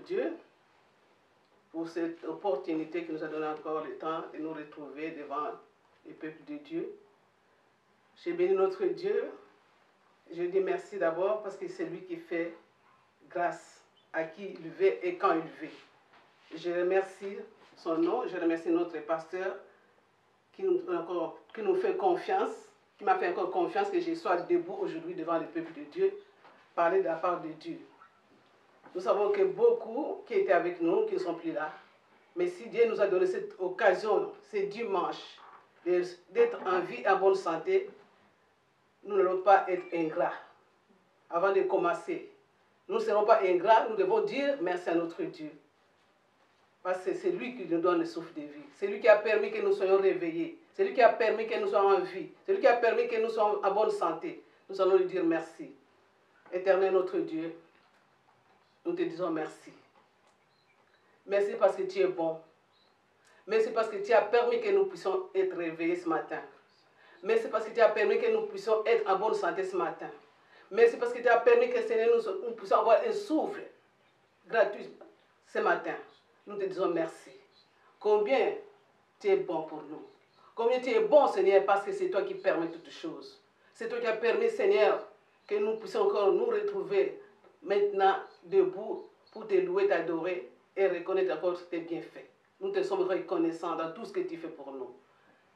Dieu pour cette opportunité qui nous a donné encore le temps de nous retrouver devant le peuple de Dieu. J'ai béni notre Dieu. Je dis merci d'abord parce que c'est lui qui fait grâce à qui il veut et quand il veut. Je remercie son nom, je remercie notre pasteur qui nous fait confiance, qui m'a fait encore confiance que je sois debout aujourd'hui devant le peuple de Dieu, parler de la part de Dieu. Nous savons que beaucoup qui étaient avec nous, qui ne sont plus là, mais si Dieu nous a donné cette occasion, ce dimanche, d'être en vie et en bonne santé, nous n'allons pas être ingrats. Avant de commencer, nous ne serons pas ingrats, nous devons dire merci à notre Dieu. Parce que c'est lui qui nous donne le souffle de vie. C'est lui qui a permis que nous soyons réveillés. C'est lui qui a permis que nous soyons en vie. C'est lui qui a permis que nous soyons en bonne santé. Nous allons lui dire merci. Éternel notre Dieu, nous te disons merci. Merci parce que tu es bon. Merci parce que tu as permis que nous puissions être réveillés ce matin. Merci parce que tu as permis que nous puissions être en bonne santé ce matin. Merci parce que tu as permis que Seigneur, nous puissions avoir un souffle gratuit ce matin. Nous te disons merci. Combien tu es bon pour nous. Combien tu es bon, Seigneur, parce que c'est toi qui permets toutes choses. C'est toi qui as permis, Seigneur, que nous puissions encore nous retrouver maintenant debout pour te louer, t'adorer et reconnaître encore tes bienfaits. Nous te sommes reconnaissants dans tout ce que tu fais pour nous.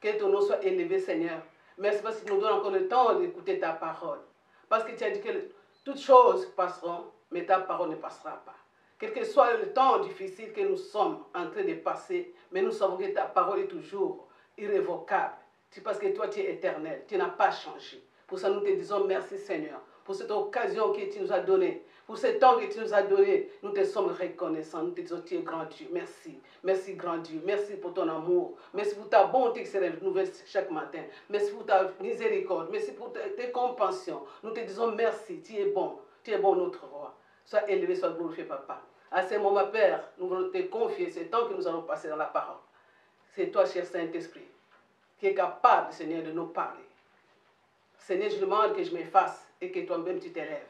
Que ton nom soit élevé, Seigneur. Merci parce que tu nous donnes encore le temps d'écouter ta parole. Parce que tu as dit que toutes choses passeront, mais ta parole ne passera pas. Quel que soit le temps difficile que nous sommes en train de passer, mais nous savons que ta parole est toujours irrévocable. C'est parce que toi, tu es éternel. Tu n'as pas changé. Pour ça, nous te disons merci, Seigneur. Pour cette occasion que tu nous as donnée. Pour ce temps que tu nous as donné. Nous te sommes reconnaissants. Nous te disons, tu es grand Dieu. Merci. Merci, grand Dieu. Merci pour ton amour. Merci pour ta bonté qui se renouvelle chaque matin. Merci pour ta miséricorde. Merci pour tes compassions. Nous te disons merci. Tu es bon. Tu es bon, notre roi. Sois élevé, sois glorifié, Papa. À ce moment, Père, nous voulons te confier ce temps que nous allons passer dans la parole. C'est toi, cher Saint-Esprit, qui est capable, Seigneur, de nous parler. Seigneur, je demande que je m'efface et que toi-même tu t'élèves.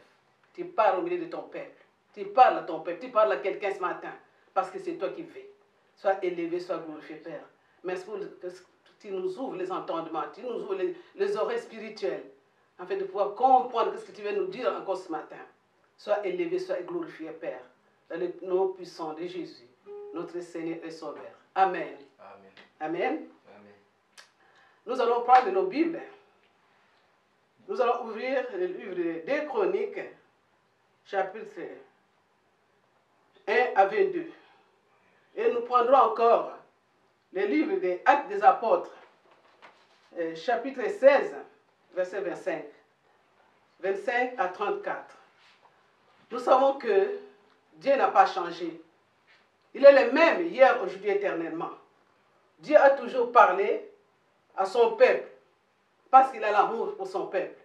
Tu parles au milieu de ton peuple. Tu parles à ton peuple. Tu parles à quelqu'un ce matin. Parce que c'est toi qui veux. Sois élevé, sois glorifié, Père. Merci pour que tu nous ouvres les entendements. Tu nous ouvres les oreilles spirituelles. Afin de pouvoir comprendre ce que tu veux nous dire encore ce matin. Sois élevé, sois glorifié, Père. Dans le nom puissant de Jésus, notre Seigneur et Sauveur. Amen. Amen. Amen. Amen. Nous allons prendre nos Bibles. Nous allons ouvrir le livre des Chroniques, chapitre 1 à 22. Et nous prendrons encore le livre des Actes des Apôtres, chapitre 16, verset 25. 25 à 34. Nous savons que Dieu n'a pas changé. Il est le même hier, aujourd'hui, éternellement. Dieu a toujours parlé à son peuple parce qu'il a l'amour pour son peuple.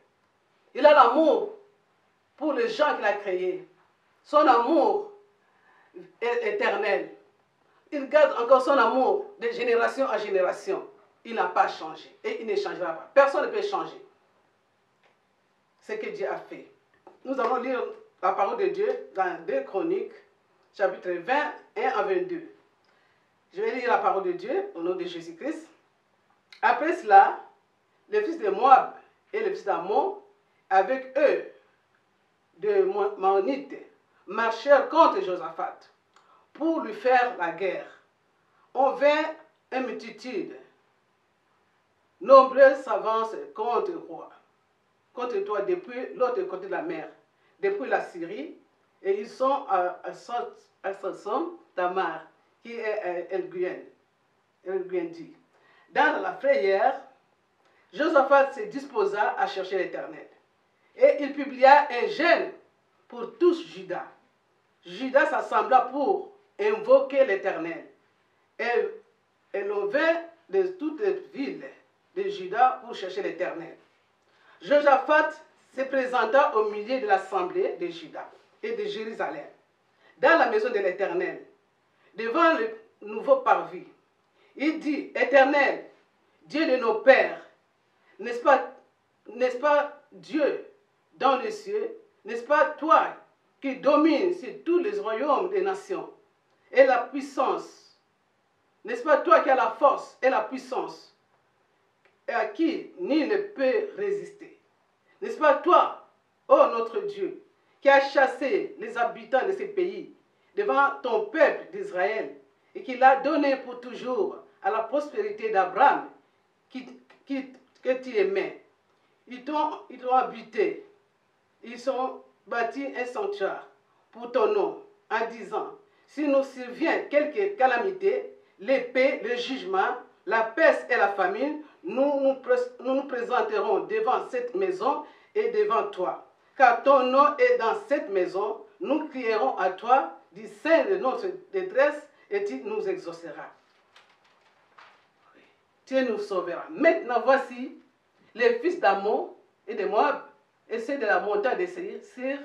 Il a l'amour pour les gens qu'il a créés. Son amour est éternel. Il garde encore son amour de génération en génération. Il n'a pas changé et il ne changera pas. Personne ne peut changer ce que Dieu a fait. Nous allons lire la parole de Dieu dans 2 Chroniques, chapitre 20, 1 à 22. Je vais lire la parole de Dieu au nom de Jésus-Christ. Après cela, les fils de Moab et les fils d'Ammon, avec eux, de Maonites, marchèrent contre Josaphat pour lui faire la guerre. On vint une multitude nombreuse s'avance contre le roi, contre toi depuis l'autre côté de la mer, depuis la Syrie, et ils sont à Sasson Tamar, qui est El-Guendi. Dans la frayère, Josaphat se disposa à chercher l'Éternel. Et il publia un jeûne pour tous Juda. Juda s'assembla pour invoquer l'Éternel. Et l'on vint de toutes les villes de Juda pour chercher l'Éternel. Josaphat se présenta au milieu de l'assemblée de Juda et de Jérusalem, dans la maison de l'Éternel, devant le nouveau parvis. Il dit, Éternel, Dieu de nos pères, n'est-ce pas Dieu dans les cieux, n'est-ce pas toi qui domine sur tous les royaumes des nations, et la puissance. N'est-ce pas toi qui as la force et la puissance, et à qui nul ne peut résister? N'est-ce pas toi, ô notre Dieu, qui as chassé les habitants de ces pays devant ton peuple d'Israël et qui l'a donné pour toujours à la prospérité d'Abraham que tu aimais? Ils t'ont habité, ils ont bâti un sanctuaire pour ton nom en disant, si nous survient quelque calamité, l'épée, le jugement, la peste et la famine, nous nous présenterons devant cette maison et devant toi. Car ton nom est dans cette maison, nous crierons à toi du sein de notre détresse et tu nous exauceras. Tu nous sauveras. Maintenant, voici les fils d'Ammon et de Moab et ceux de la montagne de Séir,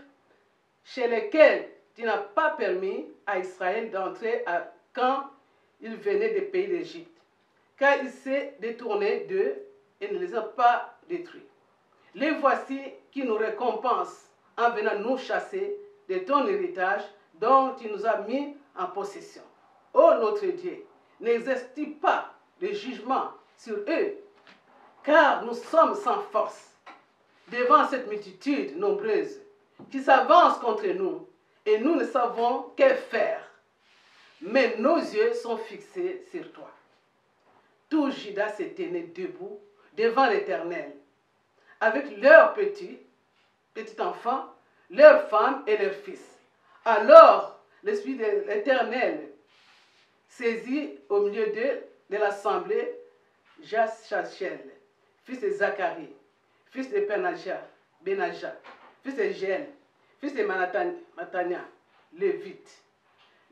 chez lesquels tu n'as pas permis à Israël d'entrer quand il venait des pays d'Égypte, car il s'est détourné d'eux et ne les a pas détruits. Les voici qui nous récompensent en venant nous chasser de ton héritage dont tu nous as mis en possession. Ô notre Dieu, n'exerce-t-il pas de jugement sur eux, car nous sommes sans force devant cette multitude nombreuse qui s'avance contre nous, et nous ne savons que faire. Mais nos yeux sont fixés sur toi. Tout Juda s'est tenu debout devant l'Éternel, avec leurs petits enfants, leurs femmes et leurs fils. Alors l'Esprit de l'Éternel saisit au milieu d'eux de l'assemblée Jaashel, fils de Zacharie, fils de Benaja, fils de Jéel, fils de Matania, lévite,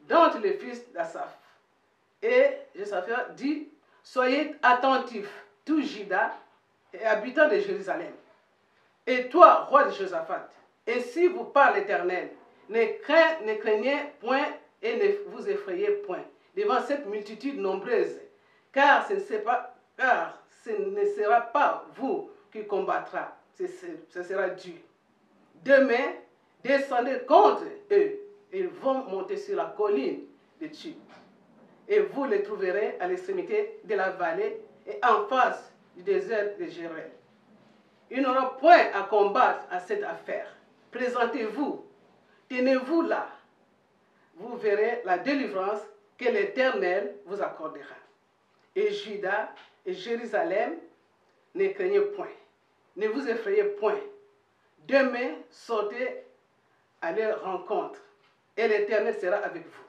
dont le fils d'Asaph. Et Josaphat dit, soyez attentifs, tout Juda et habitants de Jérusalem. Et toi, roi de Josaphat, ainsi vous parle l'Éternel, ne craignez point et ne vous effrayez point devant cette multitude nombreuse, car ce ne sera pas vous qui combattra, ce sera Dieu. Demain, descendez contre eux, ils vont monter sur la colline de Tube, et vous les trouverez à l'extrémité de la vallée et en face du désert de Jéruel. Il n'aura point à combattre à cette affaire. Présentez-vous, tenez-vous là, vous verrez la délivrance que l'Éternel vous accordera. Et Juda et Jérusalem, ne craignez point, ne vous effrayez point. Demain, sortez à leur rencontre, et l'Éternel sera avec vous.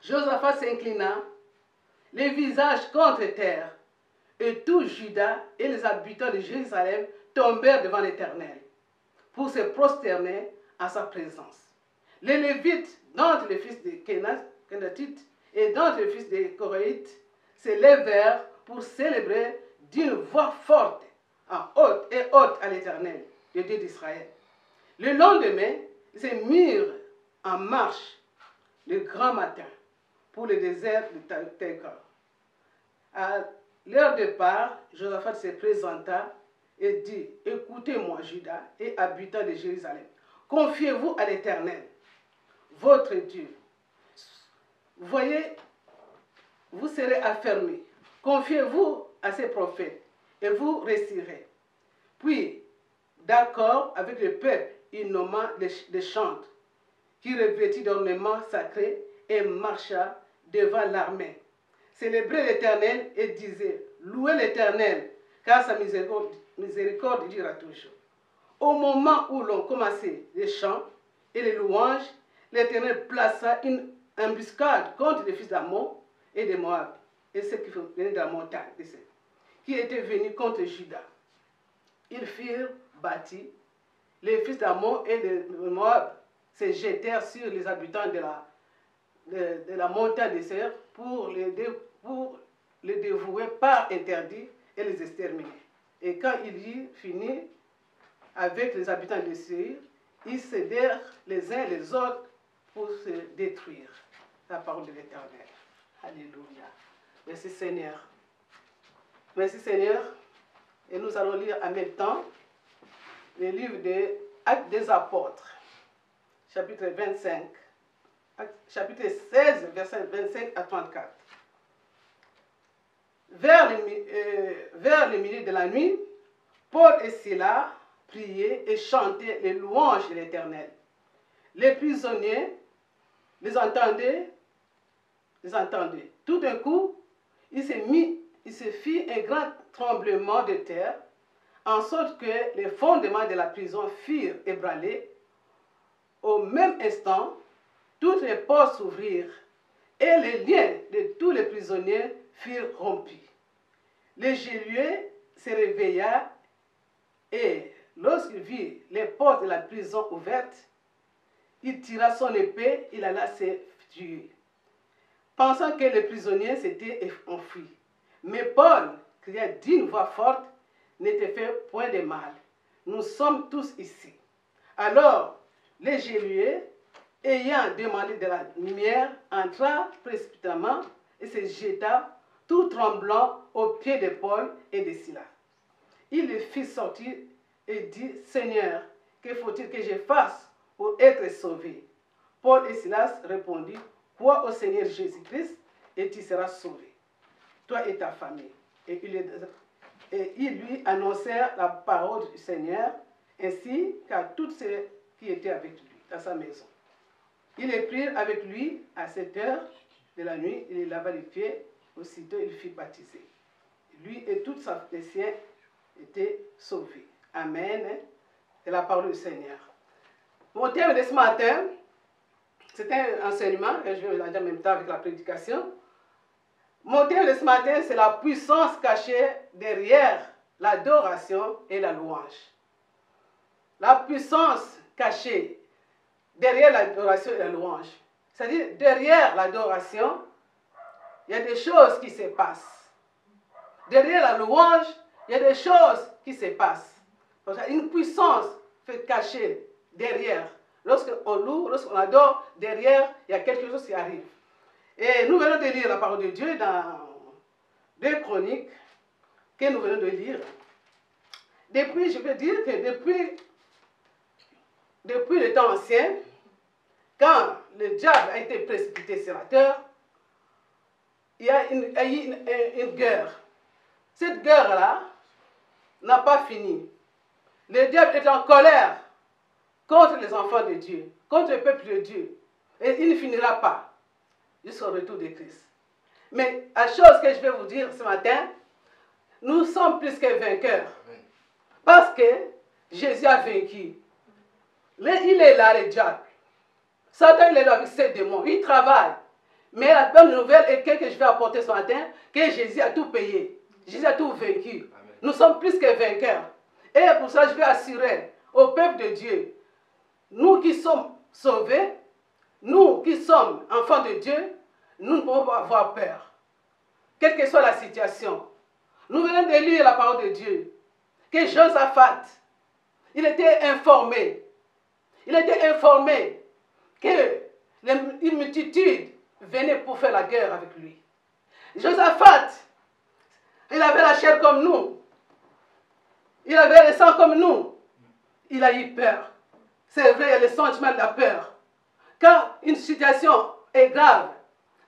Josaphat s'inclina, les visages contre terre, et tout Juda et les habitants de Jérusalem tombèrent devant l'Éternel pour se prosterner à sa présence. Les Lévites, dont les fils de Kénatites et dont les fils de Koraïtes, se levèrent pour célébrer d'une voix forte, haute à l'Éternel, le Dieu d'Israël. Le lendemain, ils se mirent en marche le grand matin pour le désert de Tékor. À leur départ, Josaphat se présenta et dit, écoutez-moi, Juda et habitants de Jérusalem, confiez-vous à l'Éternel, votre Dieu. Voyez, vous serez affermis. Confiez-vous à ses prophètes et vous réussirez. Puis, d'accord avec le peuple, il nomma des chantres qui revêtit d'ornements sacrés et marcha devant l'armée. Célébrait l'Éternel et disait, louez l'Éternel, car sa miséricorde durera toujours. Au moment où l'on commençait les chants et les louanges, l'Éternel plaça une embuscade contre les fils d'Ammon et de Moab, et ceux qui venaient de la montagne, qui étaient venus contre Juda. Ils furent bâtis, les fils d'Ammon et de Moab se jetèrent sur les habitants de la montagne de Séir pour les dévouer par interdit et les exterminer. Et quand il y finit avec les habitants de Séir, ils cédèrent les uns les autres pour se détruire. La parole de l'Éternel. Alléluia. Merci Seigneur. Merci Seigneur. Et nous allons lire en même temps le livre des Actes des Apôtres, chapitre 25, chapitre 16, verset 25 à 34. Vers le milieu de la nuit, Paul et Silas priaient et chantaient les louanges de l'Éternel. Les prisonniers les entendaient. Tout d'un coup, il se fit un grand tremblement de terre, en sorte que les fondements de la prison furent ébranlés. Au même instant, toutes les portes s'ouvrirent et les liens de tous les prisonniers furent rompus. Le geôlier se réveilla et, lorsqu'il vit les portes de la prison ouvertes, il tira son épée, il alla se tuer, pensant que les prisonniers s'étaient enfuis. Mais Paul cria d'une voix forte, ne te fais point de mal, nous sommes tous ici. Alors, le geôlier, ayant demandé de la lumière, entra précipitamment et se jeta, tout tremblant, aux pieds de Paul et de Silas. Il les fit sortir et dit, Seigneur, que faut-il que je fasse pour être sauvé? Paul et Silas répondirent, crois au Seigneur Jésus-Christ et tu seras sauvé, toi et ta famille. Et ils lui annoncèrent la parole du Seigneur, ainsi qu'à tous ceux qui étaient avec lui dans sa maison. Ils les prirent avec lui à 7 heures de la nuit, il les lava les pieds, aussitôt il fut baptisé. Lui et tous les siens étaient sauvés. Amen. C'est la parole du Seigneur. Mon thème de ce matin, c'est un enseignement, et je vais le dire en même temps avec la prédication. Mon thème de ce matin, c'est la puissance cachée derrière l'adoration et la louange. La puissance cachée derrière l'adoration et la louange. C'est-à-dire, derrière l'adoration, il y a des choses qui se passent. Derrière la louange, il y a des choses qui se passent. Une puissance fait cachée derrière. Lorsqu'on loue, lorsqu'on adore, derrière, il y a quelque chose qui arrive. Et nous venons de lire la parole de Dieu dans 2 Chroniques que nous venons de lire. Depuis, je peux dire que depuis le temps ancien, quand le diable a été précipité sur la terre, il y a eu une guerre. Cette guerre-là n'a pas fini. Le diable est en colère contre les enfants de Dieu, contre le peuple de Dieu. Et il ne finira pas jusqu'au retour de Christ. Mais la chose que je vais vous dire ce matin, nous sommes plus que vainqueurs. Parce que Jésus a vaincu. Il est là, le diable. Satan, il est là avec ses démons. Il travaille. Mais la bonne nouvelle est que je vais apporter ce matin, que Jésus a tout payé. Jésus a tout vaincu. Amen. Nous sommes plus que vainqueurs. Et pour ça, je vais assurer au peuple de Dieu, nous qui sommes sauvés, nous qui sommes enfants de Dieu, nous ne pouvons pas avoir peur. Quelle que soit la situation. Nous venons de lire la parole de Dieu. Que Josaphat, il était informé. Il était informé que une multitude venait pour faire la guerre avec lui. Josaphat, il avait la chair comme nous. Il avait le sang comme nous. Il a eu peur. C'est vrai, il y a le sentiment de la peur. Quand une situation est grave,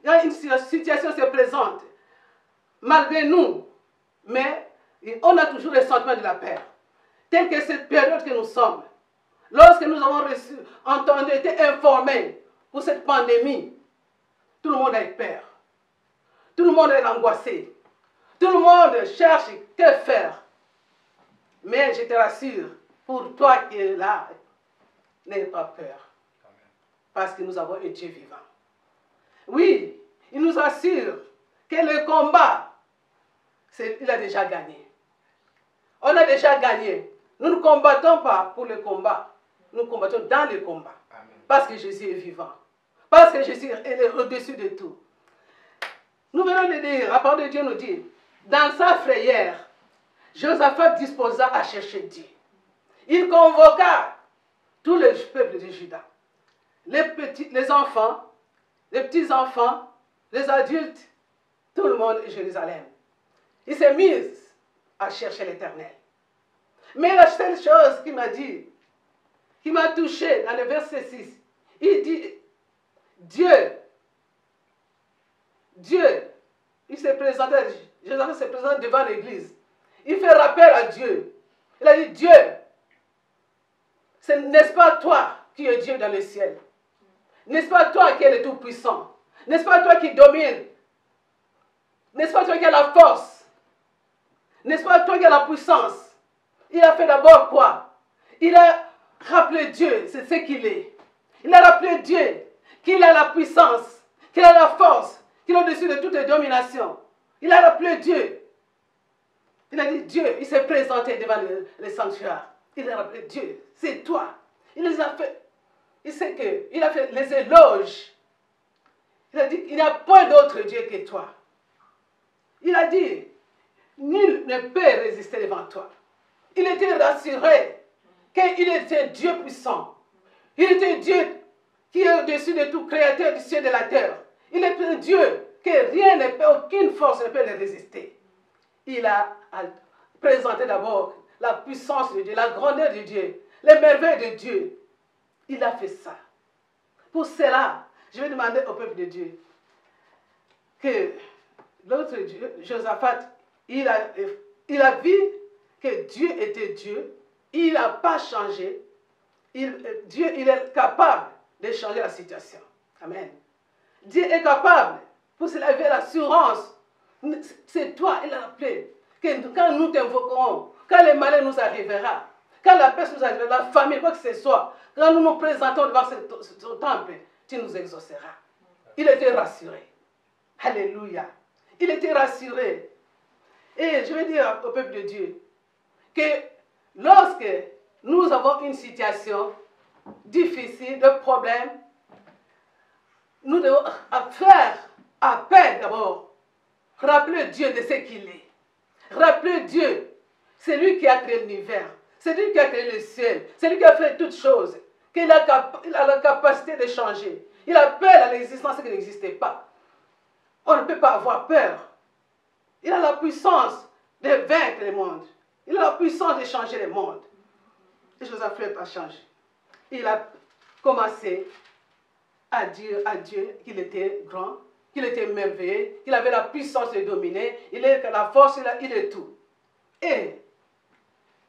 quand une situation se présente, malgré nous, mais on a toujours le sentiment de la peur. Telle que cette période que nous sommes, lorsque nous avons entendu, été informés pour cette pandémie, tout le monde a eu peur. Tout le monde est angoissé. Tout le monde cherche que faire. Mais je te rassure, pour toi qui es là, n'aie pas peur. Parce que nous avons un Dieu vivant. Oui, il nous assure que le combat, il a déjà gagné. On a déjà gagné. Nous ne combattons pas pour le combat. Nous combattons dans le combat. Amen. Parce que Jésus est vivant. Parce que Jésus est au-dessus de tout. Nous venons de dire, la parole de Dieu nous dit, dans sa frayeur, Josaphat disposa à chercher Dieu. Il convoqua tout le peuple de Juda. Les enfants, les petits-enfants, les adultes, tout le monde de Jérusalem. Il s'est mis à chercher l'Éternel. Mais la seule chose qu'il m'a dit, qui m'a touché dans le verset 6, Il dit, Dieu, il s'est présenté, Jésus s'est présenté devant l'église. Il fait rappel à Dieu. Il a dit, Dieu, n'est-ce pas toi qui es Dieu dans le ciel? N'est-ce pas toi qui es le Tout-Puissant? N'est-ce pas toi qui domines? N'est-ce pas toi qui as la force? N'est-ce pas toi qui as la puissance? Il a fait d'abord quoi? Il a rappelé Dieu, c'est ce qu'il est. Il a rappelé Dieu qu'il a la puissance, qu'il a la force, qu'il est au-dessus de toutes les dominations. Il a rappelé Dieu. Il a dit Dieu, il s'est présenté devant le sanctuaire. Il a rappelé Dieu, c'est toi. Il les a fait, il a fait les éloges. Il a dit qu'il n'y a point d'autre Dieu que toi. Il a dit, nul ne peut résister devant toi. Il était rassuré qu'il était Dieu puissant. Il était Dieu qui est au-dessus de tout créateur du ciel et de la terre. Il est un Dieu que rien ne peut, aucune force ne peut le résister. Il a présenté d'abord la puissance de Dieu, la grandeur de Dieu, les merveilles de Dieu. Il a fait ça. Pour cela, je vais demander au peuple de Dieu que l'autre Dieu, Josaphat, il a vu que Dieu était Dieu. Il n'a pas changé. Dieu, il est capable de changer la situation. Amen. Dieu est capable. Pour cela, il avait l'assurance. C'est toi, il a rappelé, que quand nous t'invoquerons, quand le malheur nous arrivera, quand la peste nous arrivera, la famille, quoi que ce soit, quand nous nous présentons devant ce temple, tu nous exauceras. Il était rassuré. Alléluia. Il était rassuré. Et je vais dire au peuple de Dieu que lorsque nous avons une situation difficile, de problème, nous devons faire appel d'abord. Rappeler Dieu de ce qu'il est. Rappeler Dieu, c'est lui qui a créé l'univers. C'est lui qui a créé le ciel. C'est lui qui a fait toutes choses. Qu'il a la capacité de changer. Il appelle à l'existence ce qui n'existait pas. On ne peut pas avoir peur. Il a la puissance de vaincre le monde. Il a la puissance de changer le monde. Et Josaphat a changé. Il a commencé à dire à Dieu qu'il était grand, qu'il était merveilleux, qu'il avait la puissance de dominer, il a la force, il est tout. Et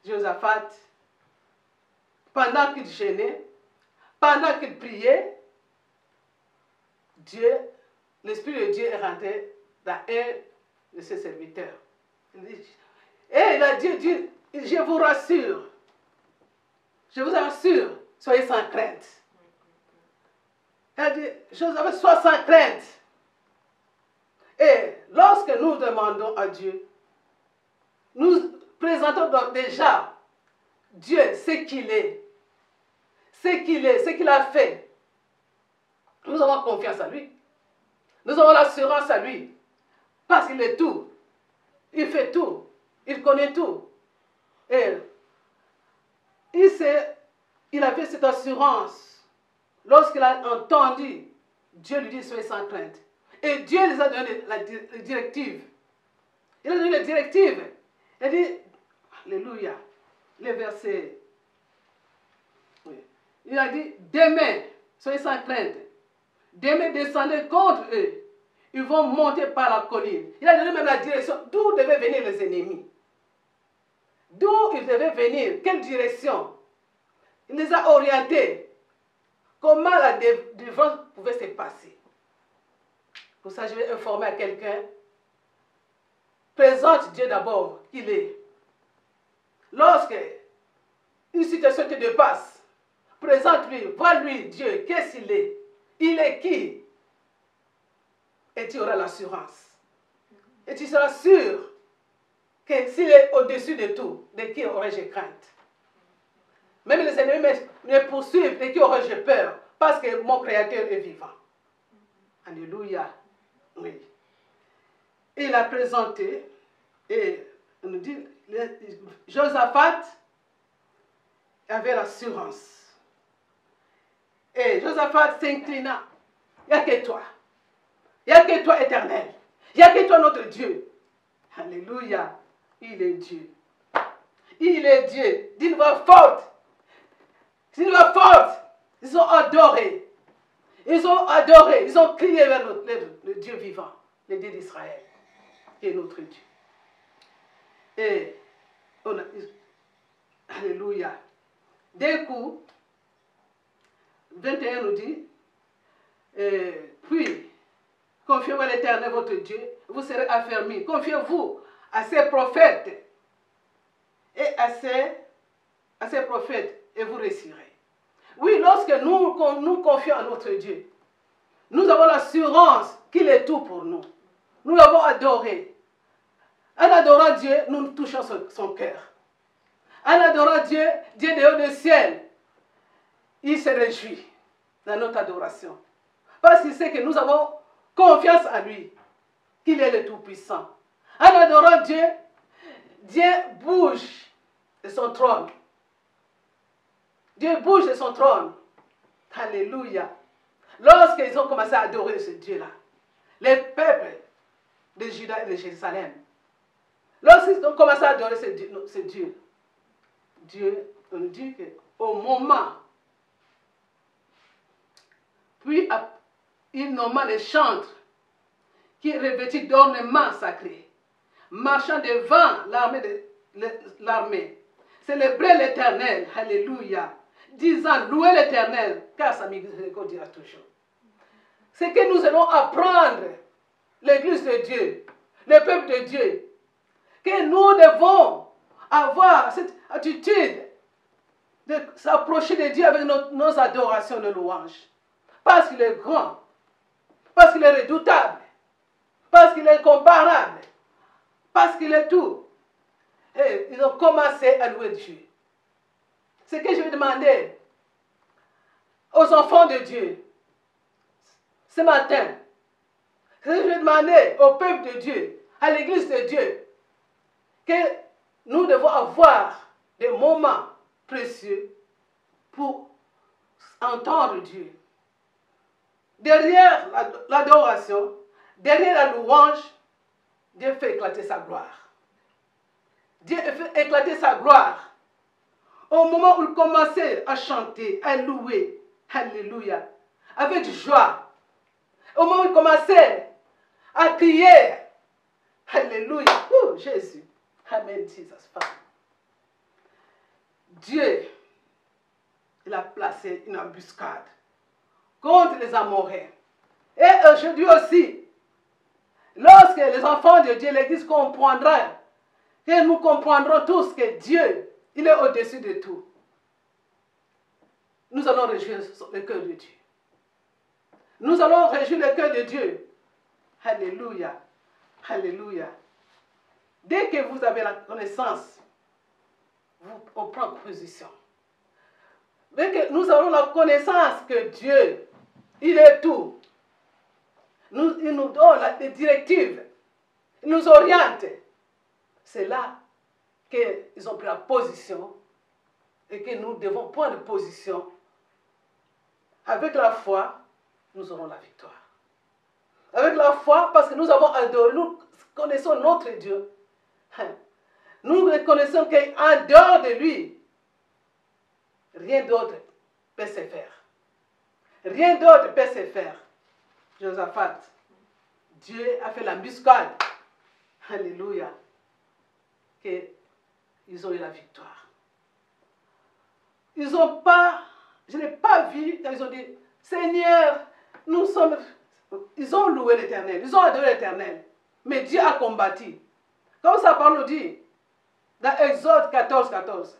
Josaphat, pendant qu'il gênait, pendant qu'il priait, Dieu, l'Esprit de Dieu est rentré dans un de ses serviteurs. Et il a dit, je vous rassure, je vous assure, soyez sans crainte. Il a dit, Josaphat, sois sans crainte. Et lorsque nous demandons à Dieu, nous présentons donc déjà Dieu, ce qu'il est, ce qu'il a fait. Nous avons confiance à lui. Nous avons l'assurance à lui. Parce qu'il est tout. Il fait tout. Il connaît tout. Et il avait cette assurance. Lorsqu'il a entendu, Dieu lui dit, soyez sans crainte. Et Dieu les a donné la directive. Il a donné la directive. Il a dit, alléluia, le verset. Oui. Il a dit, demain, soyez sans crainte. Demain, descendez contre eux. Ils vont monter par la colline. Il a donné même la direction d'où devaient venir les ennemis. D'où ils devaient venir, quelle direction. Il les a orientés. Comment la délivrance pouvait se passer. Pour ça, je vais informer à quelqu'un. Présente Dieu d'abord qu'il est. Lorsque une situation te dépasse, présente-lui, vois-lui Dieu, qu'est-ce qu'il est? Il est qui? Et tu auras l'assurance. Et tu seras sûr que s'il est au-dessus de tout, de qui aurais-je crainte? Même les ennemis me poursuivent, de qui aurais-je peur? Parce que mon Créateur est vivant. Alléluia. Oui. Il a présenté, et on nous dit, Josaphat avait l'assurance. Et Josaphat s'inclina. Il n'y a que toi. Il n'y a que toi, Éternel. Il n'y a que toi, notre Dieu. Alléluia. Il est Dieu. Il est Dieu. D'une voix forte. D'une voix forte. Ils sont adorés. Ils ont adoré, ils ont crié vers le Dieu vivant, le Dieu d'Israël, qui est notre Dieu. Et alléluia. D'un coup, 21 nous dit, puis, confiez-vous à l'Éternel votre Dieu, vous serez affermis. Confiez-vous à ses prophètes et à ses prophètes et vous réussirez. Oui, lorsque nous confions à notre Dieu, nous avons l'assurance qu'il est tout pour nous. Nous l'avons adoré. En adorant Dieu, nous touchons son cœur. En adorant Dieu, Dieu des hauts des ciels, il se réjouit dans notre adoration. Parce qu'il sait que nous avons confiance en lui, qu'il est le Tout-Puissant. En adorant Dieu, Dieu bouge de son trône. Dieu bouge de son trône. Alléluia. Lorsqu'ils ont commencé à adorer ce Dieu-là, les peuples de Juda et de Jérusalem, lorsqu'ils ont commencé à adorer ce Dieu, Dieu nous dit qu'au moment, puis il nomma les chantres qui revêtis d'ornements sacrés, marchant devant l'armée, célébrer l'Éternel, alléluia, disant louer l'Éternel, car sa miséricorde dira toujours. C'est que nous allons apprendre, l'Église de Dieu, le peuple de Dieu, que nous devons avoir cette attitude de s'approcher de Dieu avec nos adorations de louanges. Parce qu'il est grand, parce qu'il est redoutable, parce qu'il est comparable, parce qu'il est tout. Et ils ont commencé à louer Dieu. Ce que je vais demander aux enfants de Dieu ce matin, ce que je vais demander au peuple de Dieu, à l'église de Dieu, que nous devons avoir des moments précieux pour entendre Dieu. Derrière l'adoration, derrière la louange, Dieu fait éclater sa gloire. Dieu fait éclater sa gloire. Au moment où il commençait à chanter, à louer, alléluia, avec joie. Au moment où il commençait à crier, alléluia, oh Jésus, amen, Jesus, Father. Dieu, il a placé une embuscade contre les Amoréens. Et aujourd'hui aussi, lorsque les enfants de Dieu, l'Église comprendra, que nous comprendrons tous que Dieu, il est au-dessus de tout. Nous allons réjouir le cœur de Dieu. Nous allons réjouir le cœur de Dieu. Alléluia. Alléluia. Dès que vous avez la connaissance, on prend position. Dès que nous avons la connaissance que Dieu, il est tout, il nous donne des directives, il nous oriente. C'est là qu'ils ont pris la position et que nous devons prendre position. Avec la foi, nous aurons la victoire. Avec la foi, parce que nous avons adoré, nous connaissons notre Dieu. Nous reconnaissons qu'en dehors de lui, rien d'autre peut se faire. Rien d'autre peut se faire. Josaphat, Dieu a fait l'embuscade. Alléluia. Qu'ils ont eu la victoire. Ils n'ont pas, je n'ai pas vu quand ils ont dit, Seigneur, nous sommes... Ils ont loué l'Éternel, ils ont adoré l'Éternel. Mais Dieu a combattu. Comme sa parole nous dit, dans Exode 14, 14.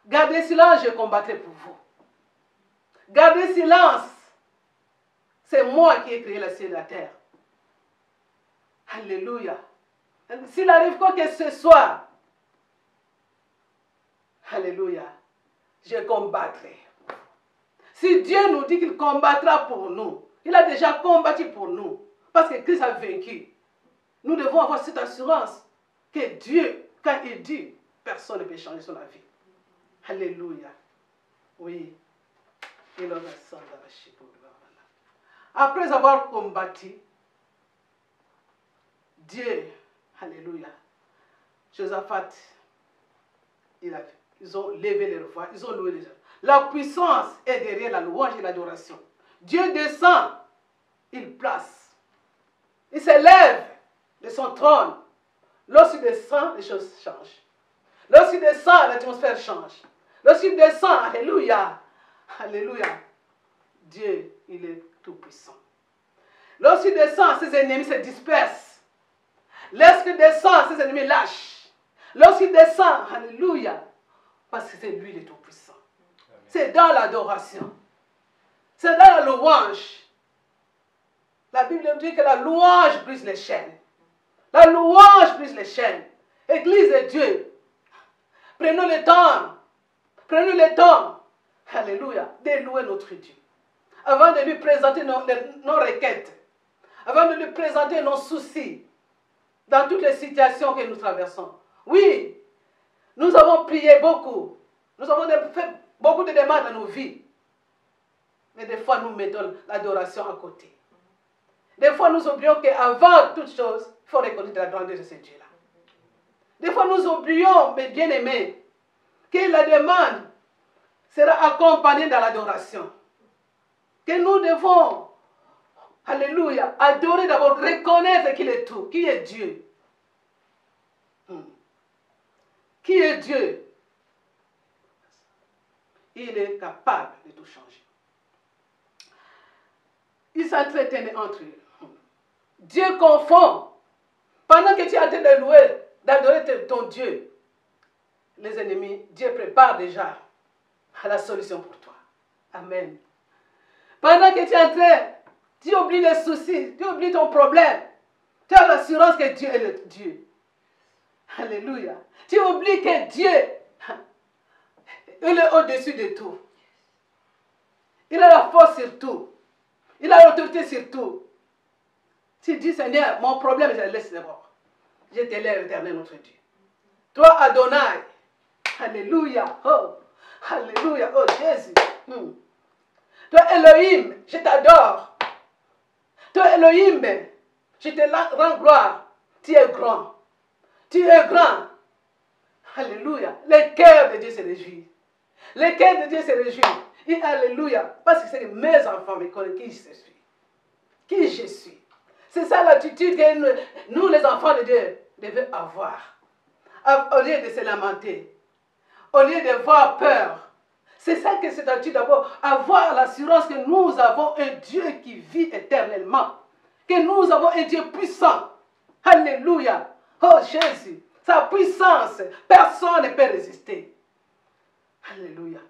Gardez silence, je combattrai pour vous. Gardez silence. C'est moi qui ai créé le ciel et la terre. Alléluia. S'il arrive quoi que ce soit, alléluia, je combattrai. Si Dieu nous dit qu'il combattra pour nous, il a déjà combattu pour nous, parce que Christ a vaincu. Nous devons avoir cette assurance que Dieu, quand il dit, personne ne peut changer son avis. Alléluia. Oui. Après avoir combattu, Dieu, alléluia, Josaphat, ils ont levé leur voix, ils ont loué les gens. La puissance est derrière la louange et l'adoration. Dieu descend, il place. Il s'élève de son trône. Lorsqu'il descend, les choses changent. Lorsqu'il descend, l'atmosphère change. Lorsqu'il descend, alléluia, alléluia, Dieu, il est tout puissant. Lorsqu'il descend, ses ennemis se dispersent. Lorsqu'il descend, ses ennemis lâchent. Lorsqu'il descend, alléluia, parce que c'est lui le tout-puissant. C'est dans l'adoration. C'est dans la louange. La Bible nous dit que la louange brise les chaînes. La louange brise les chaînes. Église de Dieu, prenons le temps, alléluia, de louer notre Dieu. Avant de lui présenter nos requêtes, avant de lui présenter nos soucis, dans toutes les situations que nous traversons. Oui, nous avons prié beaucoup. Nous avons fait beaucoup de demandes dans nos vies. Mais des fois, nous mettons l'adoration à côté. Des fois, nous oublions qu'avant toute chose, il faut reconnaître la grandeur de ce Dieu-là. Des fois, nous oublions, mes bien-aimés, que la demande sera accompagnée dans l'adoration. Que nous devons, alléluia, adorer d'abord, reconnaître qu'il est tout, qui est Dieu. Qui est Dieu? Il est capable de tout changer. Ils s'entretenaient entre eux. Dieu confond. Pendant que tu es en train de louer, d'adorer ton Dieu, les ennemis, Dieu prépare déjà la solution pour toi. Amen. Pendant que tu es en train, tu oublies les soucis, tu oublies ton problème, tu as l'assurance que Dieu est le Dieu. Alléluia. Tu oublies que Dieu, il est au-dessus de tout. Il a la force sur tout. Il a l'autorité sur tout. Tu dis, Seigneur, mon problème, je le laisse d'abord. Je t'élève, éternel, notre Dieu. Toi, Adonai, alléluia, oh, alléluia, oh Jésus. Toi, Elohim, je t'adore. Toi, Elohim, je te rends gloire. Tu es grand. Tu es grand. Alléluia. Le cœur de Dieu se réjouit. Le cœur de Dieu se réjouit. Et alléluia. Parce que c'est que mes enfants me connaissent qui je suis. Qui je suis. C'est ça l'attitude que nous, les enfants de Dieu, devons avoir. Au lieu de se lamenter. Au lieu d'avoir peur. C'est ça que c'est attitude d'abord. Avoir l'assurance que nous avons un Dieu qui vit éternellement. Que nous avons un Dieu puissant. Alléluia. Oh Jésus. Sa puissance, personne ne peut résister. Alléluia.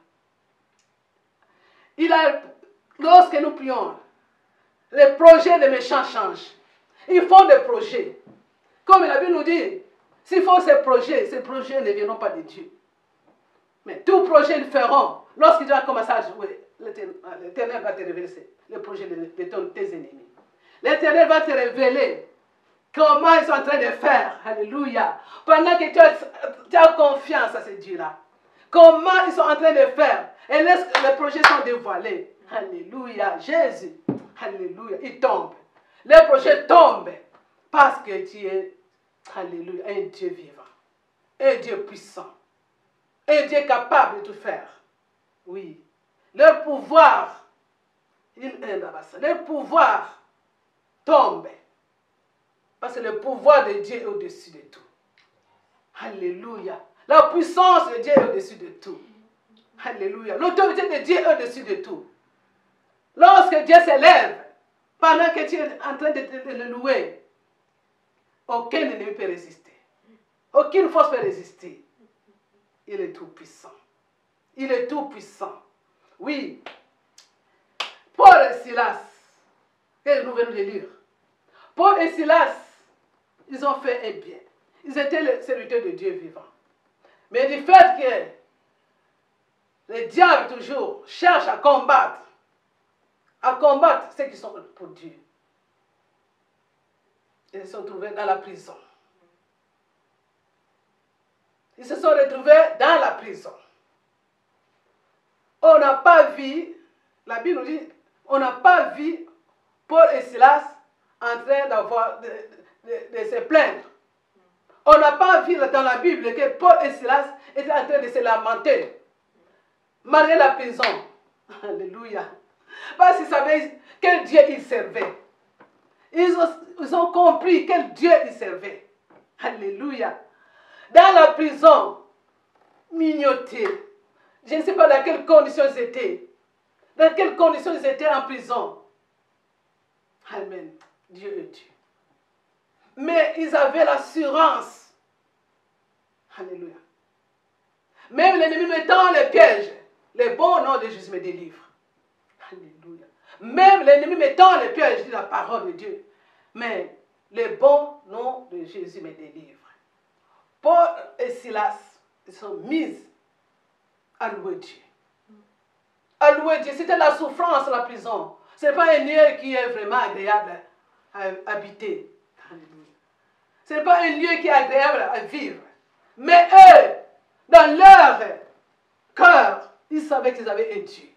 Lorsque nous prions, les projets des méchants changent. Ils font des projets. Comme la Bible nous dit, s'ils font ces projets ne viendront pas de Dieu. Mais tout projet ils feront. Lorsqu'ils vont commencer à jouer, l'Éternel va te révéler le projet de tes ennemis. L'Éternel va te révéler comment ils sont en train de faire. Alléluia. Pendant que tu as confiance à ce Dieu-là. Comment ils sont en train de faire. Et les projets sont dévoilés. Alléluia. Jésus. Alléluia. Ils tombent. Les projets tombent. Parce que tu es, alléluia, un Dieu vivant. Un Dieu puissant. Un Dieu capable de tout faire. Oui. Leur pouvoir, tombe. Parce que le pouvoir de Dieu est au-dessus de tout. Alléluia. La puissance de Dieu est au-dessus de tout. Alléluia. L'autorité de Dieu est au-dessus de tout. Lorsque Dieu s'élève, pendant que tu es en train de le louer, aucun ennemi peut résister. Aucune force peut résister. Il est tout puissant. Il est tout puissant. Oui. Paul et Silas, que nous venons de lire. Paul et Silas, ils ont fait un bien. Ils étaient les serviteurs de Dieu vivant. Mais du fait que le diable toujours cherche à combattre ceux qui sont pour Dieu. Ils se sont trouvés dans la prison. Ils se sont retrouvés dans la prison. On n'a pas vu, la Bible nous dit, on n'a pas vu Paul et Silas en train de se plaindre. On n'a pas vu dans la Bible que Paul et Silas étaient en train de se lamenter. Malgré la prison. Alléluia. Parce qu'ils savaient quel Dieu ils servaient. Ils ont compris quel Dieu ils servaient. Alléluia. Dans la prison, mignotés. Je ne sais pas dans quelles conditions ils étaient. Dans quelles conditions ils étaient en prison. Amen. Dieu est Dieu. Mais ils avaient l'assurance. Alléluia. Même l'ennemi me tend les pièges. Le bon nom de Jésus me délivre. Alléluia. Même l'ennemi me tend les pièges, dit la parole de Dieu. Mais le bon nom de Jésus me délivre. Paul et Silas, ils sont mis à louer Dieu. À louer Dieu. C'était la souffrance, la prison. Ce n'est pas un lieu qui est vraiment agréable à habiter. Ce n'est pas un lieu qui est agréable à vivre. Mais eux, dans leur cœur, ils savaient qu'ils avaient un Dieu.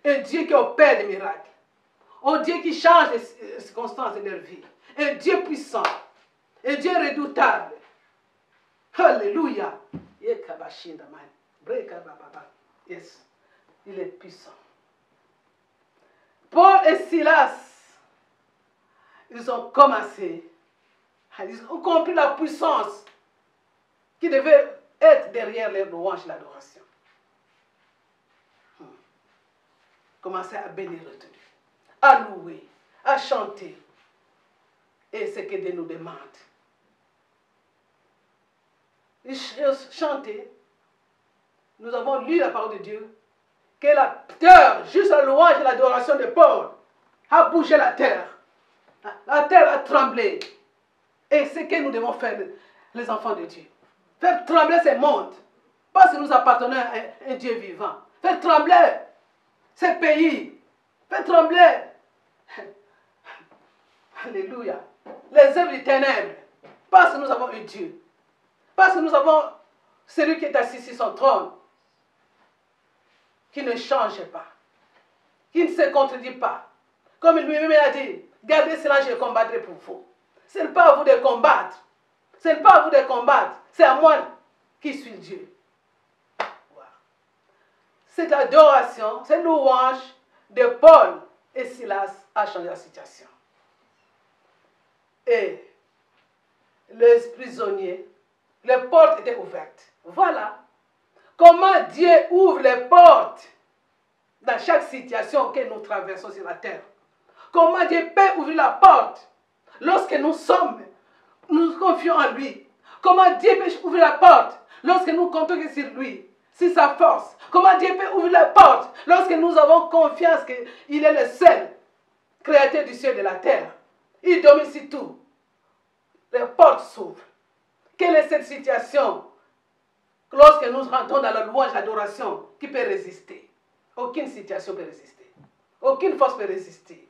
Un Dieu qui opère des miracles. Un Dieu qui change les circonstances de leur vie. Un Dieu puissant. Un Dieu redoutable. Alléluia. Yes. Il est puissant. Paul et Silas, ils ont commencé. Ils ont compris la puissance qui devait être derrière les louanges et l'adoration. Commencer à bénir Dieu, à louer, à chanter. Et ce que Dieu nous demande. Chanter. Nous avons lu la parole de Dieu. Que la terre, juste la louange et l'adoration de Paul, a bougé la terre. La terre a tremblé. Et c'est ce que nous devons faire, les enfants de Dieu. Faire trembler ce monde. Parce que nous appartenons à un Dieu vivant. Faire trembler ces pays. Faire trembler. Alléluia. Les œuvres des ténèbres. Parce que nous avons un Dieu. Parce que nous avons celui qui est assis sur son trône. Qui ne change pas. Qui ne se contredit pas. Comme lui-même a dit, gardez cela, je combattrai pour vous. Ce n'est pas à vous de combattre. Ce n'est pas à vous de combattre. C'est à moi qui suis Dieu. Cette adoration, cette louange de Paul et Silas a changé la situation. Et les prisonniers, les portes étaient ouvertes. Voilà comment Dieu ouvre les portes dans chaque situation que nous traversons sur la terre. Comment Dieu peut ouvrir la porte lorsque nous confions en lui. Comment Dieu peut ouvrir la porte lorsque nous comptons sur lui, sur sa force. Comment Dieu peut ouvrir la porte lorsque nous avons confiance qu'il est le seul créateur du ciel et de la terre. Il domine sur tout. Les portes s'ouvrent. Quelle est cette situation lorsque nous rentrons dans la louange, l'adoration, qui peut résister? Aucune situation peut résister. Aucune force peut résister.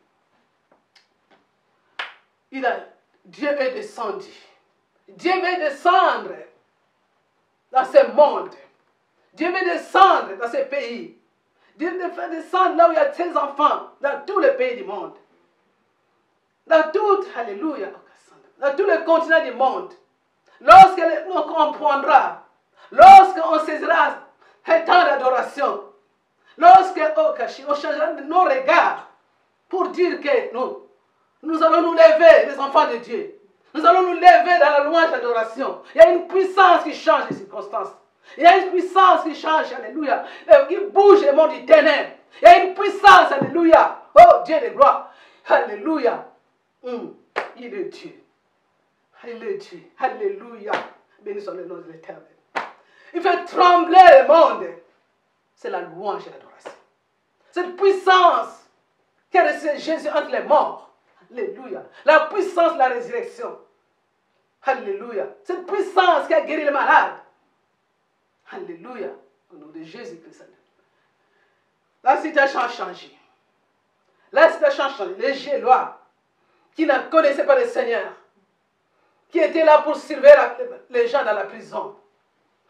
Dieu est descendu. Dieu veut descendre dans ce monde. Dieu veut descendre dans ce pays. Dieu veut faire descendre là où il y a ses enfants, dans tous les pays du monde. Dans tout, alléluia, dans tous les continents du monde. Lorsque nous comprendrons, lorsqu'on saisira un temps d'adoration, lorsque on changera nos regards pour dire que nous allons nous lever, les enfants de Dieu. Nous allons nous lever dans la louange et l'adoration. Il y a une puissance qui change les circonstances. Il y a une puissance qui change, alléluia, qui bouge le monde du ténèbre. Il y a une puissance, alléluia. Oh, Dieu de gloire. Alléluia. Il est Dieu. Il est Dieu. Alléluia. Béni soit le nom de l'Éternel. Il fait trembler le monde. C'est la louange et l'adoration. Cette puissance qui a reçu Jésus entre les morts. Alléluia. La puissance de la résurrection. Alléluia. Cette puissance qui a guéri les malades. Alléluia. Au nom de Jésus-Christ. La situation a changé. La situation a changé. Les Gélois qui ne connaissaient pas le Seigneur, qui étaient là pour servir les gens dans la prison.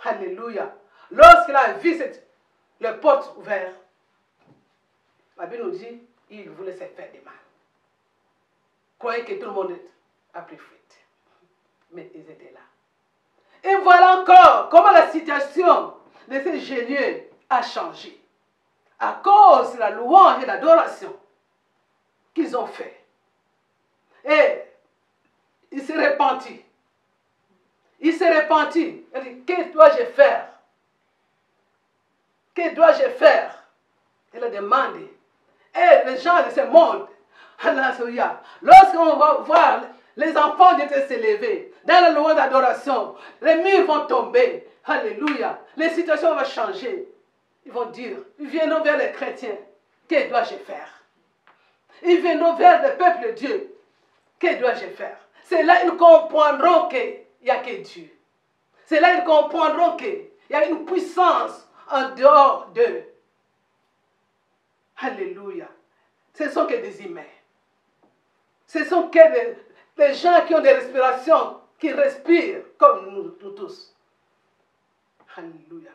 Alléluia. Lorsqu'il a vu les portes ouvertes, la Bible nous dit il voulait se faire du mal. Croyez que tout le monde a pris fuite. Mais ils étaient là. Et voilà encore comment la situation de ces génieux a changé. à cause de la louange et l'adoration qu'ils ont fait. Et il s'est repenti. Il s'est repenti. Il dit, que dois-je faire? Que dois-je faire? Il a demandé. Et les gens de ce monde, alléluia, lorsqu'on va voir les enfants de Dieu s'élever dans la louange d'adoration, les murs vont tomber. Alléluia. Les situations vont changer. Ils vont dire, ils viendront vers les chrétiens. Que dois-je faire? Ils viendront vers le peuple de Dieu. Que dois-je faire? C'est là qu'ils comprendront qu'il n'y a que Dieu. C'est là qu'ils comprendront qu'il y a une puissance en dehors d'eux. Alléluia. Ce sont que des humains. Ce sont que des gens qui ont des respirations, qui respirent comme nous tous. Alléluia.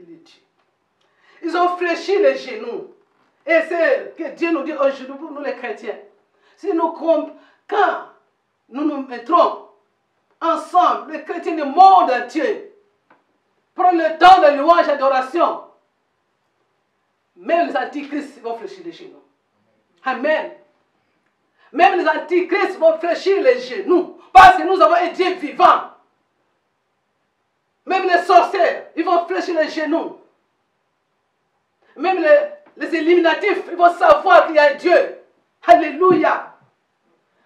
Il est Dieu. Ils ont fléchi les genoux. Et c'est que Dieu nous dit aujourd'hui pour nous les chrétiens. Si nous, quand nous nous mettrons ensemble, les chrétiens du monde entier, prendre le temps de louange et d'adoration, même les antichrists vont fléchir les genoux. Amen. Même les antichrists vont fléchir les genoux parce que nous avons un Dieu vivant. Même les sorciers, ils vont fléchir les genoux. Même les éliminatifs, ils vont savoir qu'il y a un Dieu. Alléluia.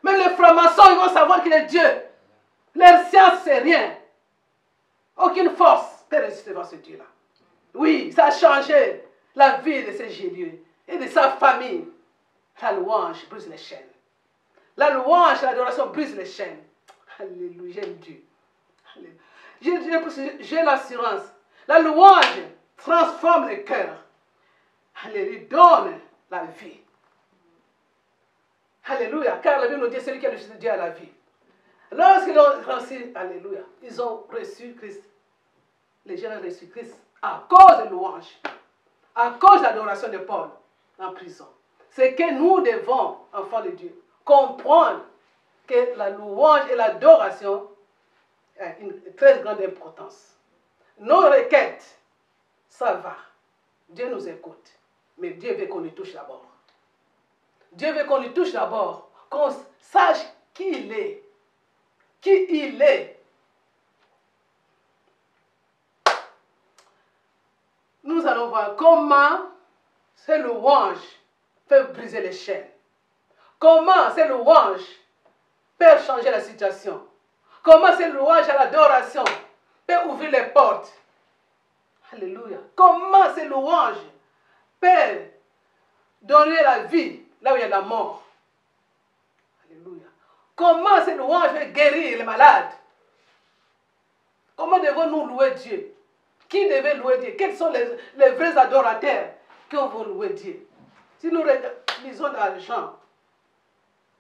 Même les francs-maçons, ils vont savoir qu'il y a un Dieu. Leur science, c'est rien. Aucune force peut résister devant ce Dieu-là. Oui, ça a changé la vie de ces génieux et de sa famille. La louange brise les chaînes. La louange et l'adoration brise les chaînes. Alléluia, j'aime Dieu. J'ai l'assurance. La louange transforme le cœur. Alléluia, donne la vie. Alléluia, car la Bible nous dit celui qui a le Fils de Dieu a la vie. Lorsqu'ils ont reçu, alléluia, ils ont reçu Christ. Les gens ont reçu Christ à cause de louange, à cause de l'adoration de Paul en prison. C'est que nous devons, enfants de Dieu, comprendre que la louange et l'adoration ont une très grande importance. Nos requêtes, ça va. Dieu nous écoute. Mais Dieu veut qu'on lui touche d'abord. Dieu veut qu'on lui touche d'abord. Qu'on sache qui il est. Qui il est. Nous allons voir comment ces louanges peuvent briser les chaînes. Comment ces louanges peuvent changer la situation. Comment ces louanges à l'adoration peuvent ouvrir les portes. Alléluia. Comment ces louanges peuvent donner la vie là où il y a la mort. Alléluia. Comment ces louanges peuvent guérir les malades. Comment devons-nous louer Dieu? Qui devait louer Dieu? Quels sont les vrais adorateurs qui vont louer Dieu? Si nous lisons dans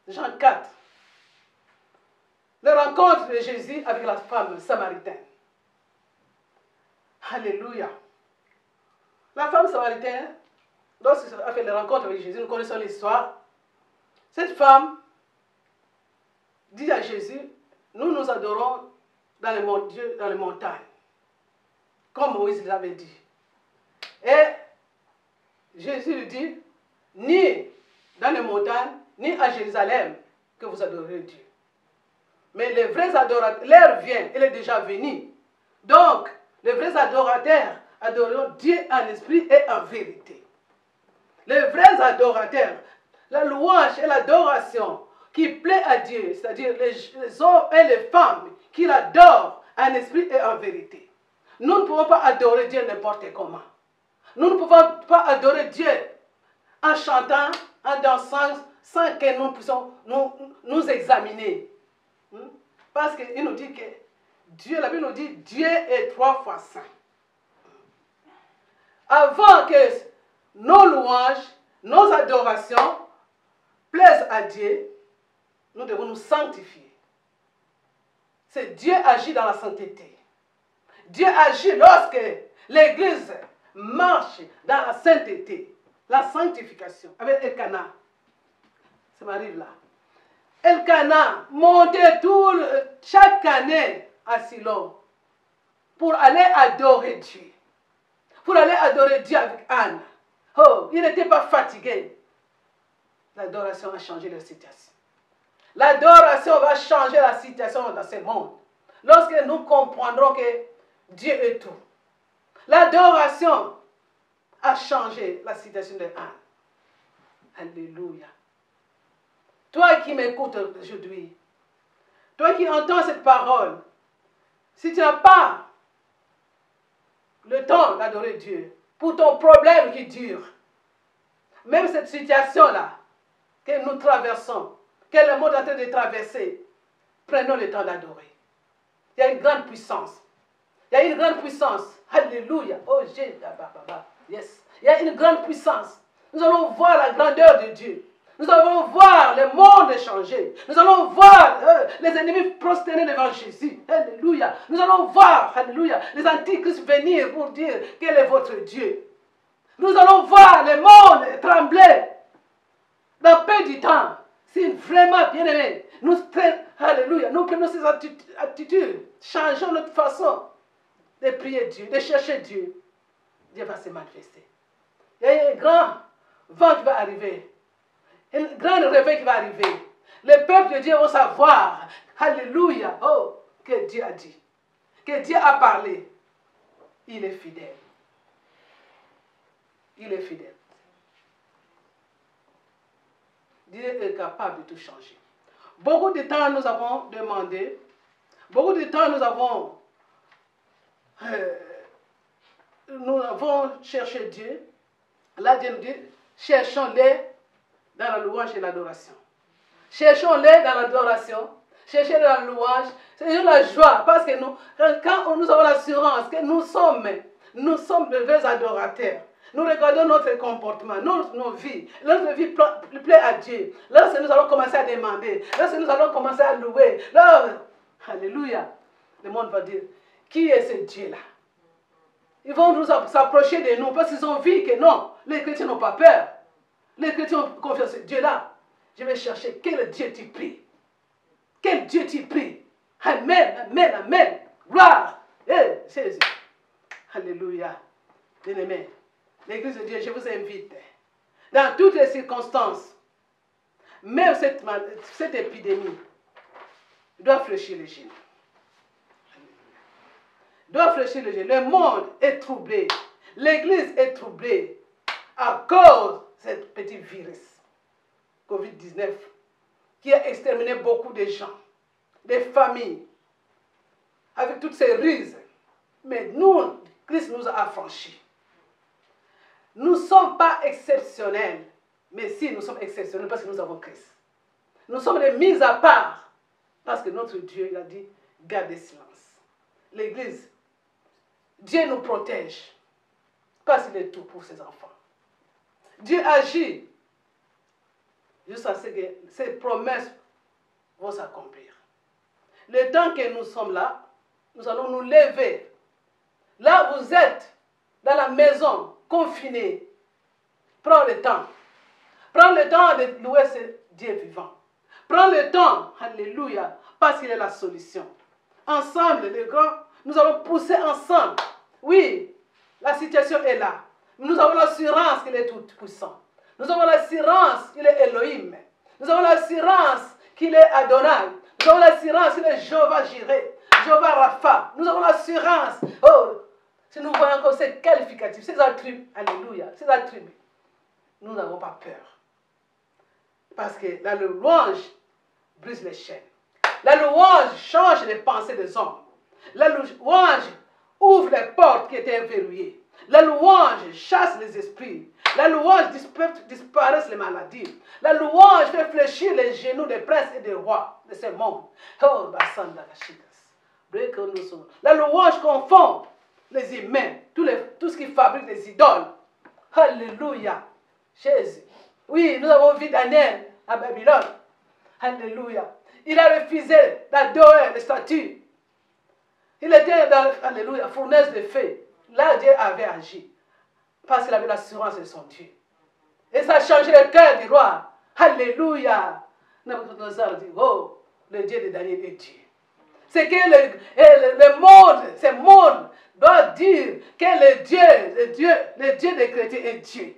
Jean 4, la rencontre de Jésus avec la femme samaritaine. Alléluia. La femme samaritaine, lorsqu'elle a fait la rencontre avec Jésus, nous connaissons l'histoire. Cette femme dit à Jésus, nous nous adorons dans les montagnes, comme Moïse l'avait dit. Et Jésus lui dit, ni dans les montagnes, ni à Jérusalem, que vous adorez Dieu. Mais les vrais adorateurs, l'heure vient, elle est déjà venue. Donc, les vrais adorateurs adoreront Dieu en esprit et en vérité. Les vrais adorateurs, la louange et l'adoration qui plaît à Dieu, c'est-à-dire les hommes et les femmes qui l'adorent en esprit et en vérité. Nous ne pouvons pas adorer Dieu n'importe comment. Nous ne pouvons pas adorer Dieu en chantant, en dansant, sans que nous puissions nous examiner. Parce qu'il nous dit que Dieu, la Bible nous dit, Dieu est 3 fois saint. Avant que nos louanges, nos adorations plaisent à Dieu, nous devons nous sanctifier. C'est Dieu agit dans la sainteté. Dieu agit lorsque l'Église marche dans la sainteté, la sanctification, avec Elkana. Ça m'arrive là. Elkana montait chaque année à Silo pour aller adorer Dieu, pour aller adorer Dieu avec Anne. Oh, il n'était pas fatigué. L'adoration a changé la situation. L'adoration va changer la situation dans ce monde. Lorsque nous comprendrons que Dieu est tout. L'adoration a changé la situation de Anne. Alléluia. Toi qui m'écoutes aujourd'hui, toi qui entends cette parole, si tu n'as pas le temps d'adorer Dieu, pour ton problème qui dure, même cette situation-là que nous traversons, que le monde est en train de traverser, prenons le temps d'adorer. Il y a une grande puissance. Il y a une grande puissance. Alléluia. Oh, yes. Il y a une grande puissance. Nous allons voir la grandeur de Dieu. Nous allons voir le monde changer. Nous allons voir les ennemis prosterner devant Jésus. Alléluia. Nous allons voir, alléluia, les antichrists venir pour dire quel est votre Dieu. Nous allons voir le monde trembler. Dans peu du temps, si vraiment, bien aimé, alléluia, nous prenons ces attitudes, changeons notre façon de prier Dieu, de chercher Dieu, Dieu va se manifester. Il y a un grand vent qui va arriver. Un grand réveil qui va arriver. Le peuple de Dieu va savoir, alléluia, oh, que Dieu a dit, que Dieu a parlé. Il est fidèle. Il est fidèle. Dieu est capable de tout changer. Beaucoup de temps nous avons demandé, beaucoup de temps nous avons cherché Dieu. Là, Dieu nous dit, cherchons-les dans la louange et l'adoration. Cherchons-les dans l'adoration, cherchez dans la louange, cherchez la joie, parce que quand nous avons l'assurance que nous sommes de vrais adorateurs. Nous regardons notre comportement, nos vies. Notre vie plaît à Dieu. Lorsque nous allons commencer à demander, lorsque nous allons commencer à louer, alléluia, le monde va dire, qui est ce Dieu-là? Ils vont nous s'approcher de nous parce qu'ils ont vu que non, les chrétiens n'ont pas peur. Les chrétiens ont confiance en Dieu-là. Je vais chercher quel Dieu tu pries. Quel Dieu tu pries. Amen, amen, amen. Gloire. Jésus. Alléluia. Bien-aimés. L'Église de Dieu, je vous invite, dans toutes les circonstances, même cette épidémie, doit fléchir les genoux. Doit fléchir les genoux. Le monde est troublé. L'Église est troublée à cause de ce petit virus, Covid-19, qui a exterminé beaucoup de gens, des familles, avec toutes ces ruses. Mais nous, Christ nous a affranchis. Nous ne sommes pas exceptionnels, mais si nous sommes exceptionnels parce que nous avons Christ. Nous sommes les mis à part parce que notre Dieu, il a dit, gardez silence. L'Église, Dieu nous protège parce qu'il est tout pour ses enfants. Dieu agit jusqu'à ce que ses promesses vont s'accomplir. Le temps que nous sommes là, nous allons nous lever. Là, vous êtes dans la maison, confiné, prends le temps. Prends le temps de louer ce Dieu vivant. Prends le temps, alléluia, parce qu'il est la solution. Ensemble, les grands, nous allons pousser ensemble. Oui, la situation est là. Nous avons l'assurance qu'il est tout puissant. Nous avons l'assurance qu'il est Elohim. Nous avons l'assurance qu'il est Adonai. Nous avons l'assurance qu'il est Jéhovah Jireh, Jéhovah Rapha. Nous avons l'assurance. Oh, si nous voyons comme c'est qualificatif, ces attributs, alléluia, ces attributs, nous n'avons pas peur. Parce que la louange brise les chaînes. La louange change les pensées des hommes. La louange ouvre les portes qui étaient verrouillées. La louange chasse les esprits. La louange disparaît les maladies. La louange fait fléchir les genoux des princes et des rois de ce monde. Oh, la louange confond les humains, tout ce qui fabrique des idoles. Alléluia. Jésus. Oui, nous avons vu Daniel à Babylone. Alléluia. Il a refusé d'adorer les statues. Il était dans, alléluia, fournaise de feu. Là, Dieu avait agi. Parce qu'il avait l'assurance de son Dieu. Et ça a changé le cœur du roi. Alléluia. Nabucodonosor dit, oh, le Dieu de Daniel est Dieu. C'est que le monde, ce monde doit dire que le Dieu des chrétiens est Dieu.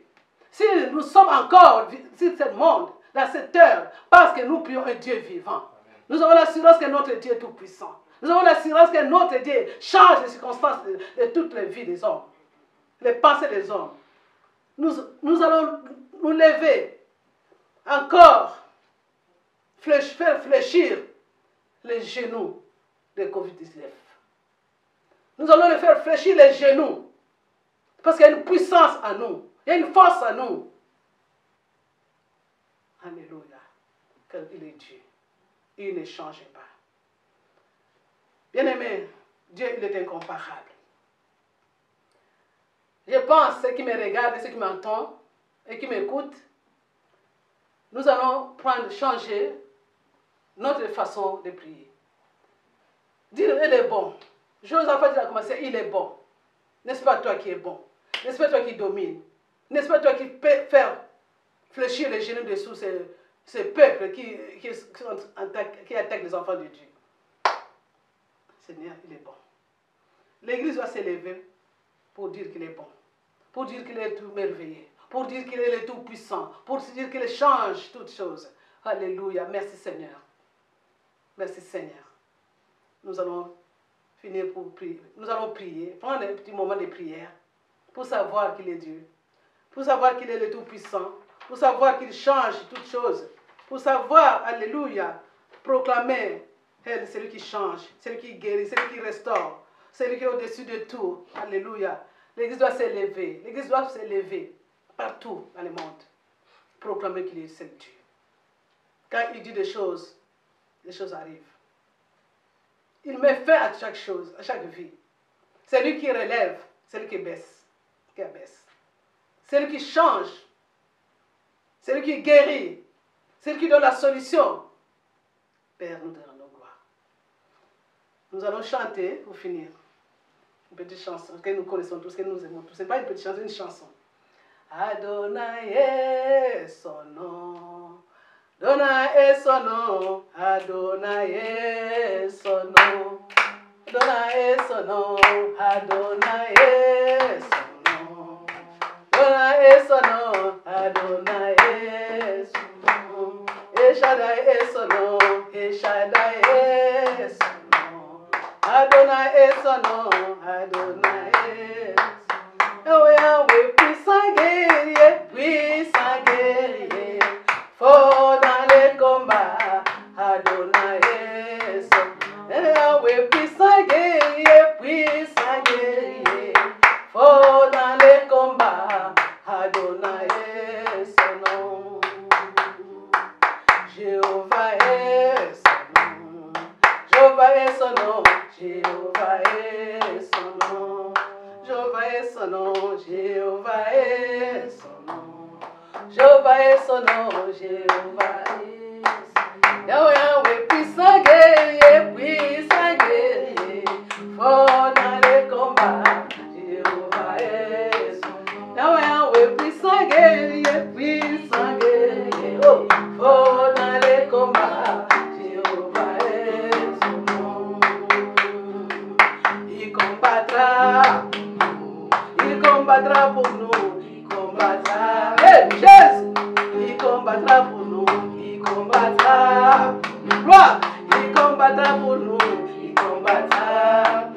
Si nous sommes encore sur ce monde, dans cette heure, parce que nous prions un Dieu vivant, nous avons l'assurance que notre Dieu est tout puissant. Nous avons l'assurance que notre Dieu change les circonstances de toutes les vies des hommes, les pensées des hommes. Nous allons nous lever encore, faire fléchir les genoux de Covid-19. Nous allons les faire fléchir les genoux, parce qu'il y a une puissance en nous, il y a une force en nous. Alléluia, car il est Dieu. Il ne change pas. Bien-aimé, Dieu, il est incomparable. Je pense, ceux qui me regardent, ceux qui m'entendent et qui m'écoutent, nous allons changer notre façon de prier. Dire, il est bon. Josaphat a commencé, il est bon. N'est-ce pas toi qui es bon? N'est-ce pas toi qui domine? N'est-ce pas toi qui peux faire fléchir les genoux dessous ces peuples qui attaquent les enfants de Dieu? Seigneur, il est bon. L'Église va s'élever pour dire qu'il est bon, pour dire qu'il est tout merveilleux, pour dire qu'il est le tout puissant, pour dire qu'il change toutes choses. Alléluia. Merci Seigneur. Merci Seigneur. Nous allons finir pour prier. Nous allons prier, prendre un petit moment de prière pour savoir qu'il est Dieu, pour savoir qu'il est le tout puissant, pour savoir qu'il change toutes choses, pour savoir, alléluia, proclamer, c'est lui qui change, c'est lui qui guérit, c'est lui qui restaure, c'est lui qui est au-dessus de tout. Alléluia. L'Église doit s'élever. L'Église doit s'élever partout dans le monde. Proclamer qu'il est seul Dieu. Quand il dit des choses arrivent. Il met fin à chaque chose, à chaque vie. C'est lui qui relève, c'est lui qui baisse, qui abaisse. C'est lui qui change. C'est lui qui guérit. C'est lui qui donne la solution. Père, nous te rendons gloire. Nous allons chanter pour finir. Une petite chanson que nous connaissons tous, que nous aimons tous. Ce n'est pas une petite chanson, une chanson. Adonai son nom. Adonai son nom. Adonai son nom. Adonai son nom. Adonai son nom. Adonai son nom. Adonai son nom. Eshadai son nom. Eshadai son nom. Adonai son nom. Adonai son nom. Yahweh, puissant guerrier, fort dans les combats. Adonai son nom. Yahweh, puissant guerrier, fort dans les combats. Adonai son nom. Jéhovah est son nom. Jéhovah est son nom. Jéhovah est son nom. Jéhovah est son nom. Jéhovah est son nom. Jéhovah est son nom. Jéhovah est son nom. Yahweh, puissant guerrier, fort dans les combats. Jéhovah est son nom. Yahweh, puissant guerrier, oh, fort dans les combats. Jéhovah est son nom. Il combattra pour nous, il combattra. Hey, Jésus, il combattra pour nous, il combattra. Gloire, il combattra pour nous, il combattra.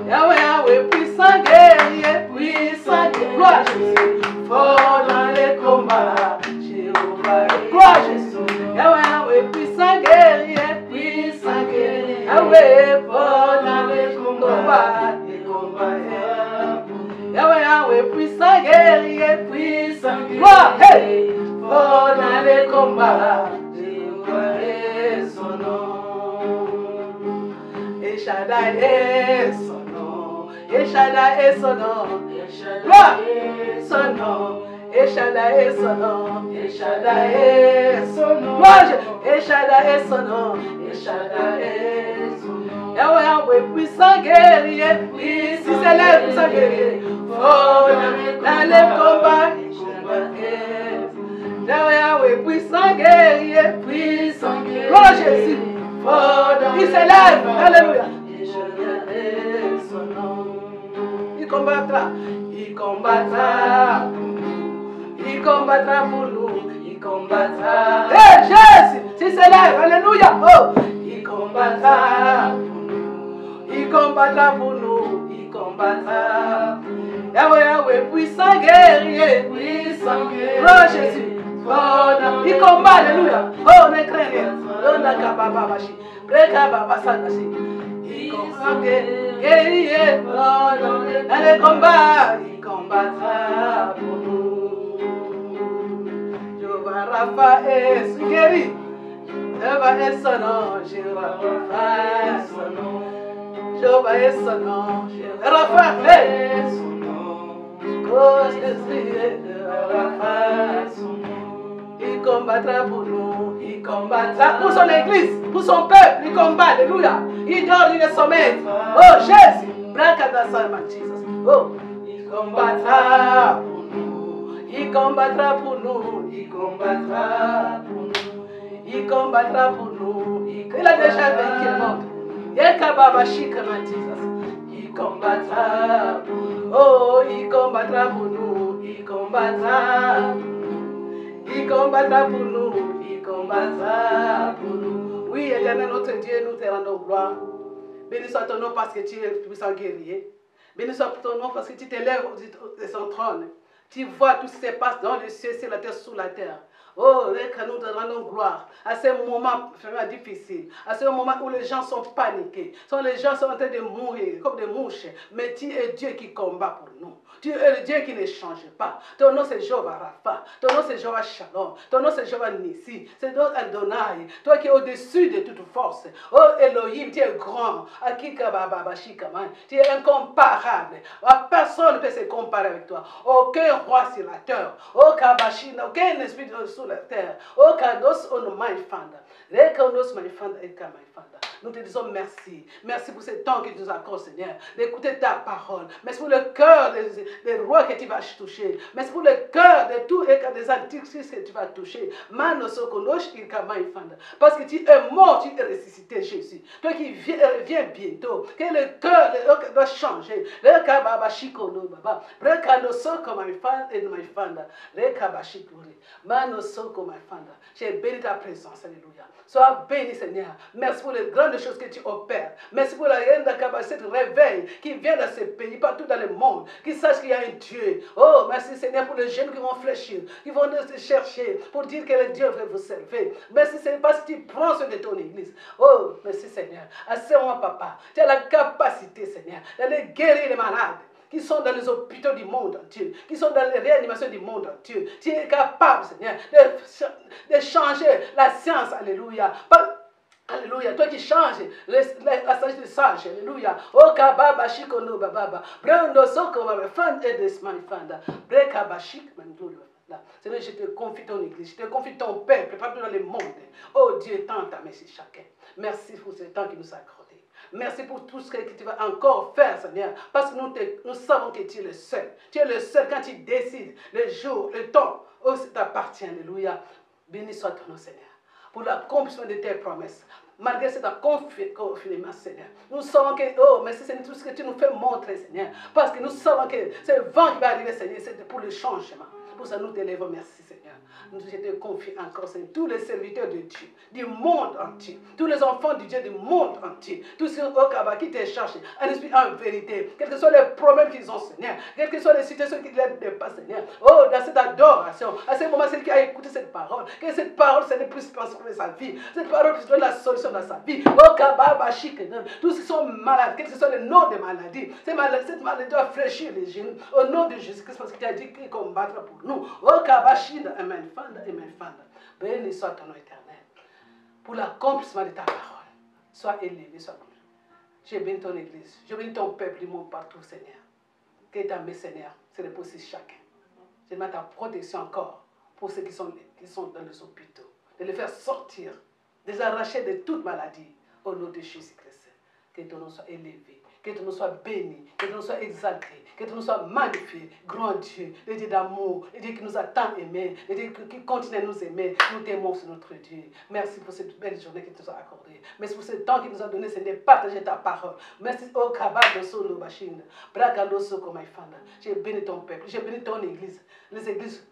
Yahweh, puissant guerrier, gloire Jésus, fort dans les combats. Jéhovah, gloire Jésus. Yahweh, puissant guerrier, Yahweh, fort dans les combats. Yahweh, puissant guerrier, gloire, hey, fort dans les combats. Jéhovah est son nom. Eshadai est son nom. Eshadai est son nom. Gloire, son nom. Eshadai est son nom. Eshadai est son nom. Gloire, Eshadai est son nom. Eshadai est son nom. Yahweh, puissant guerrier, si c'est là, puissant guerrier, fort dans les combats. Yahweh, puissant guerrier, gloire Jésus, Il s'élève. Alléluia. Et je viendrai son nom. Il combattra. Il combattra pour nous. Il combattra pour nous. Il combattra. Eh, Jésus, il s'élève. Alléluia. Oh, il combattra pour nous. Il combattra pour nous. Il combattra. Yahweh, Yahweh, puissant guerrier. Puissant guerrier. Oh, Jésus. Oh, il combat. Alléluia. Oh, ne crains rien. Oh, n'a qu'à baba bashi. Breka baba sanashi. Il combat guerrier. Oh, dans le combat. Il combattra pour nous. Jehovah Rapha est guéri. Jehovah est son nom. Jehovah est son nom. Jehovah est son nom. Rapha est son nom. Oh, Jésus est Rapha est son nom. Il combattra pour nous. Il combattra pour son église, pour son peuple. Il combat. Alléluia. Il dort, il est sommeil. Oh, Jésus. Jesus. Oh, il combattra pour nous. Il combattra pour nous. Il combattra pour nous. Il combattra pour nous. Il a déjà vaincu le monde. Il combattra pour nous. Oh, il combattra pour nous. Il combattra pour nous. Il combattra pour nous. Il combattra pour nous. Oui, éternel notre Dieu, nous te rendons gloire. Béni soit ton nom parce que tu es puissant guerrier. Béni soit ton nom parce que tu t'élèves de son trône. Tu vois tout ce qui se passe dans les cieux, sur la terre, sous la terre. Oh, que nous te rendons gloire à ces moments vraiment difficiles, à ce moment où les gens sont paniqués, les gens sont en train de mourir comme des mouches. Mais tu es Dieu qui combat pour nous. Tu es le Dieu qui ne change pas. Ton nom c'est Jehovah Rapha. Ton nom c'est Jehovah Shalom. Ton nom c'est Jehovah Nissi. C'est ton Adonai. Toi qui es au-dessus de toute force. Oh Elohim, tu es grand. Tu es incomparable. Personne ne peut se comparer avec toi. Aucun roi sur la terre. Oh Kabashina. Aucun esprit sur la terre. Oh Kados on my fanda. Rekonos my fanda et my fanda. Nous te disons merci. Merci pour ce temps que tu nous accordes, Seigneur, d'écouter ta parole. Merci pour le cœur des rois que tu vas toucher. Merci pour le cœur de tous et des antichrists que tu vas toucher. Parce que tu es mort, tu es ressuscité, Jésus. Toi qui viens bientôt, que le cœur doit changer. J'ai béni ta présence, alléluia. Sois béni, Seigneur. Merci pour les grandes choses que tu opères. Merci pour la capacité de réveil qui vient dans ce pays, partout dans le monde, qui sache qu'il y a un Dieu. Oh, merci Seigneur pour les jeunes qui vont fléchir, qui vont te chercher pour dire que le Dieu veut vous servir. Merci Seigneur parce que tu prends soin de ton église. Oh, merci Seigneur. À ce moment, papa, tu as la capacité, Seigneur, d'aller guérir les malades qui sont dans les hôpitaux du monde entier, qui sont dans les réanimations du monde entier. Tu es capable, Seigneur, de changer la science, alléluia. Alléluia, toi qui changes la sagesse des sages, alléluia. Oh kababa shikono bababa, brendo soko baba fan et desman fanda, breka bashik mandolo. Seigneur, je te confie ton église, je te confie ton peuple, partout dans le monde. Oh Dieu, tant ta merci chacun. Merci pour ce temps qui nous a accordé. Merci pour tout ce que tu vas encore faire, Seigneur. Parce que nous savons que tu es le seul. Tu es le seul quand tu décides le jour, le temps. Oh, ça t'appartient, alléluia. Béni soit ton nom, Seigneur, pour l'accomplissement de tes promesses. Malgré cet confinement, Seigneur. Nous savons que, oh, mais c'est tout ce que tu nous fais montrer, Seigneur. Parce que nous savons que ce vent qui va arriver, Seigneur, c'est pour le changement. Pour ça, nous t'élèvons, merci, Seigneur. Je te confie encore, Seigneur, tous les serviteurs de Dieu, du monde entier, tous les enfants du Dieu du monde entier, tous ceux qui te cherchent, un esprit en vérité, quels que soient les problèmes qu'ils ont, Seigneur, quelles que soient les situations qui les dépassent, Seigneur. Oh, dans cette adoration, à ce moment, celui qui a écouté cette parole, que cette parole, ça ne puisse transformer sa vie, cette parole puisse donner la solution dans sa vie. Oh, Kababa, Shikenon, tous ceux qui sont malades, quels que soient les noms des maladies, cette maladie doit fléchir les genoux, au nom de Jésus-Christ, parce qu'il a dit qu'il combattra pour nous. Oh, Kabashina, Amen. Amen. Béni soit ton nom éternel. Pour l'accomplissement de ta parole. Sois élevé, sois glorifié. J'ai béni ton église. Je bénis ton peuple du monde partout, Seigneur. Que ta main, Seigneur, se repose sur chacun. Je demande ta protection encore pour ceux qui sont dans les hôpitaux. De les faire sortir, de les arracher de toute maladie. Au nom de Jésus-Christ. Que ton nom soit élevé. Que Que ton nom soit béni, que ton nom soit exalté, que ton nom soit magnifié, grand Dieu, le Dieu d'amour, le Dieu qui nous a tant aimés, le Dieu qui continue à nous aimer. Nous t'aimons, c'est notre Dieu. Merci pour cette belle journée qui nous a accordée. Merci pour ce temps qu'il nous a donné, c'est de partager ta parole. Merci, oh Kabado Solo Bachine, Bragado Soko Maïfanda. J'ai béni ton peuple, j'ai béni ton église, les églises.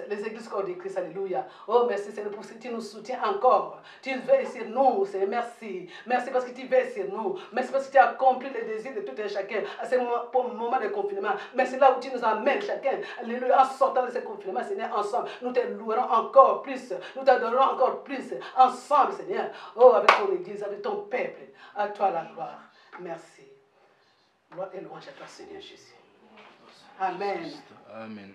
Les églises corps de Christ, alléluia. Oh, merci Seigneur pour ce que tu nous soutiens encore. Tu veilles sur nous, Seigneur, merci. Merci parce que tu veilles sur nous. Merci parce que tu as accompli les désirs de tout et chacun à ce moment de confinement. Merci là où tu nous amènes chacun, alléluia, en sortant de ce confinement, Seigneur, ensemble. Nous te louerons encore plus. Nous t'adorerons encore plus. Ensemble, Seigneur. Oh, avec ton église, avec ton peuple. À toi la gloire. Merci. Gloire et louange à toi, Seigneur Jésus. Amen. Amen.